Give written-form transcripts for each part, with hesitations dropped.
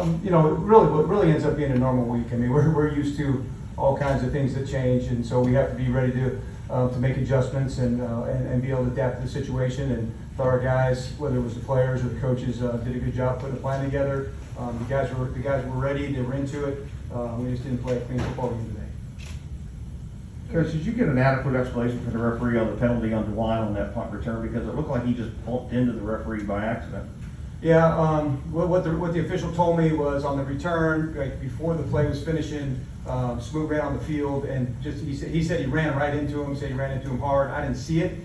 What really ends up being a normal week. I mean, we're used to all kinds of things that change, and so we have to be ready to make adjustments and be able to adapt to the situation. And thought our guys, whether it was the players or the coaches, did a good job putting a plan together. The guys were ready. They were into it. We just didn't play a clean football game today. Coach, did you get an adequate explanation for the referee on the penalty on Duuuval on that punt return? Because it looked like he just bumped into the referee by accident. Yeah, what the official told me was on the return, like before the play was finishing, Smoot ran on the field and he said he ran right into him. He said he ran into him hard. I didn't see it.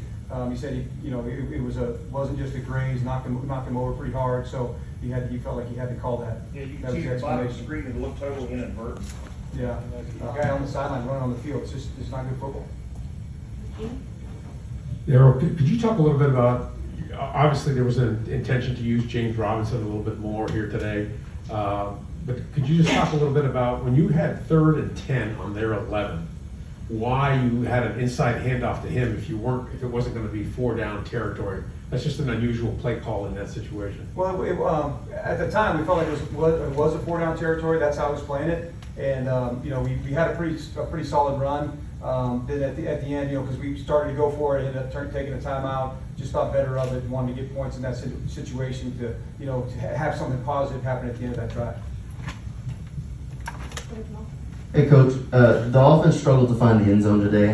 He said it wasn't just a graze, knocked him over pretty hard. So he felt like he had to call that. Yeah, you can see the bottom of the screen and it looked totally inadvertent. Yeah, a guy on the sideline running on the field. It's not good football. Darrell, could you talk a little bit about? Obviously, there was an intention to use James Robinson a little bit more here today, but could you just talk a little bit about when you had 3rd and 10 on their 11, why you had an inside handoff to him if it wasn't going to be 4-down territory? That's just an unusual play call in that situation. Well, at the time we felt like it was a 4-down territory. That's how I was playing it, and we had a pretty solid run. Then at the end, because we started to go for it, ended up taking a timeout. Just thought better of it, wanted to get points in that situation to have something positive happen at the end of that drive. Hey Coach, the offense struggled to find the end zone today.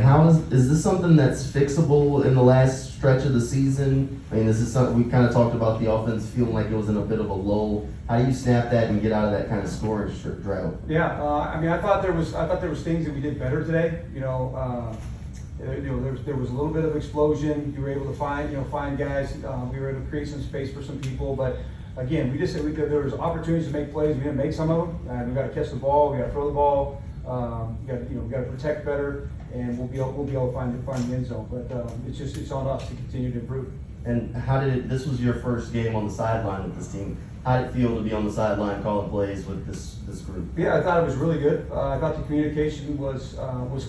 Is this something that's fixable in the last stretch of the season? I mean, this is something we kind of talked about, the offense feeling like it was in a bit of a lull. How do you snap that and get out of that kind of storage drought? Yeah, I thought there was things that we did better today. There was a little bit of explosion. You were able to find guys. We were able to create some space for some people, but again, there was opportunities to make plays. We didn't make some of them. We got to catch the ball. We got to throw the ball. We got to protect better, and we'll be able to find the end zone. But it's on us to continue to improve. And this was your first game on the sideline with this team. How did it feel to be on the sideline calling plays with this group? Yeah, I thought it was really good. I thought the communication was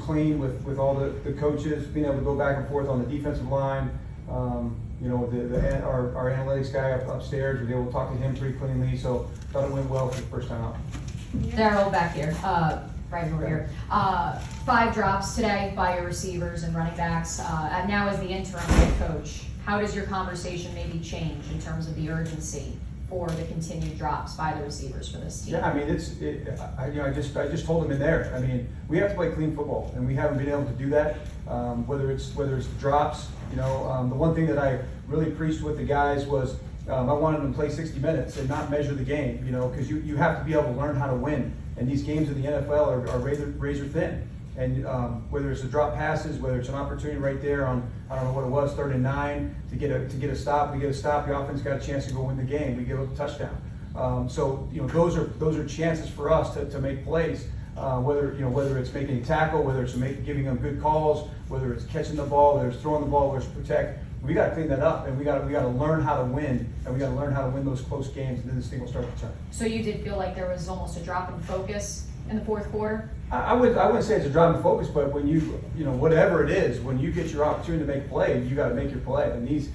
clean with all the coaches, being able to go back and forth on the defensive line. Our analytics guy upstairs, we were able to talk to him pretty cleanly. So I thought it went well for the first time out. Darrell back here, right over here. 5 drops today by your receivers and running backs. Now as the interim head coach, how does your conversation maybe change in terms of the urgency for the continued drops by the receivers for this team? Yeah, I mean, I just told them in there. I mean, we have to play clean football, and we haven't been able to do that. Whether it's drops, the one thing that I really preached with the guys was I wanted them to play 60 minutes and not measure the game, because you have to be able to learn how to win. And these games in the NFL are razor thin. And whether it's the drop passes, whether it's an opportunity right there on, I don't know what it was, 3rd and 9 to get a stop, we get a stop, the offense got a chance to go win the game, we give up a touchdown. So those are chances for us to make plays. Whether it's making a tackle, whether it's giving them good calls, whether it's catching the ball, whether it's throwing the ball, whether it's protect. We got to clean that up, and we got to learn how to win, and we got to learn how to win those close games, and then this thing will start to turn. So you did feel like there was almost a drop in focus in the 4th quarter? I wouldn't say it's a drop in focus, but when whatever it is, when you get your opportunity to make a play, you got to make your play. And these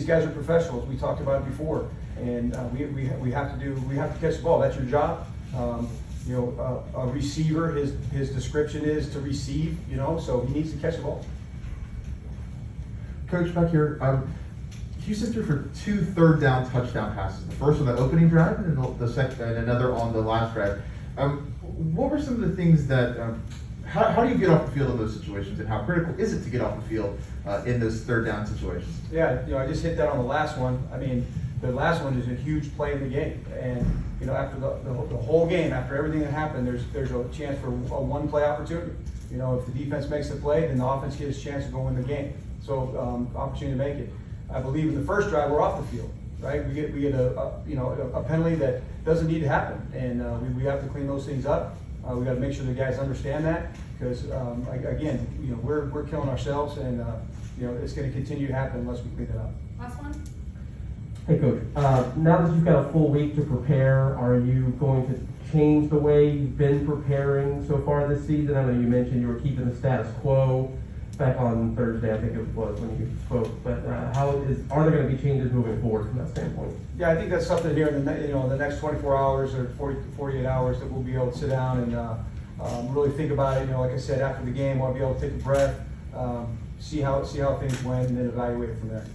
guys are professionals. We talked about it before, and we have to catch the ball. That's your job. A receiver, his description is to receive. So he needs to catch the ball. Coach, back here, Houston threw for 2 third-down touchdown passes. The first on the opening drive, and the second, and another on the last drive. What were some of the things that? How do you get off the field in those situations, and how critical is it to get off the field in those third-down situations? Yeah, I just hit that on the last one. I mean, the last one is a huge play in the game, and after the whole game, after everything that happened, there's a chance for a one-play opportunity. If the defense makes the play, then the offense gets a chance to go win the game. So opportunity to make it. I believe in the first drive we're off the field, right? We get a penalty that doesn't need to happen, and we have to clean those things up. We got to make sure the guys understand that, because again, we're killing ourselves, and it's going to continue to happen unless we clean it up. Last one. Hey Coach, now that you've got a full week to prepare, are you going to change the way you've been preparing so far this season? I know you mentioned you were keeping the status quo. back on Thursday, I think it was when you spoke, but are there gonna be changes moving forward from that standpoint? Yeah, I think that's something here in the next 24 hours or 48 hours that we'll be able to sit down and really think about it. Like I said, after the game, we'll be able to take a breath, see how things went, and then evaluate it from there.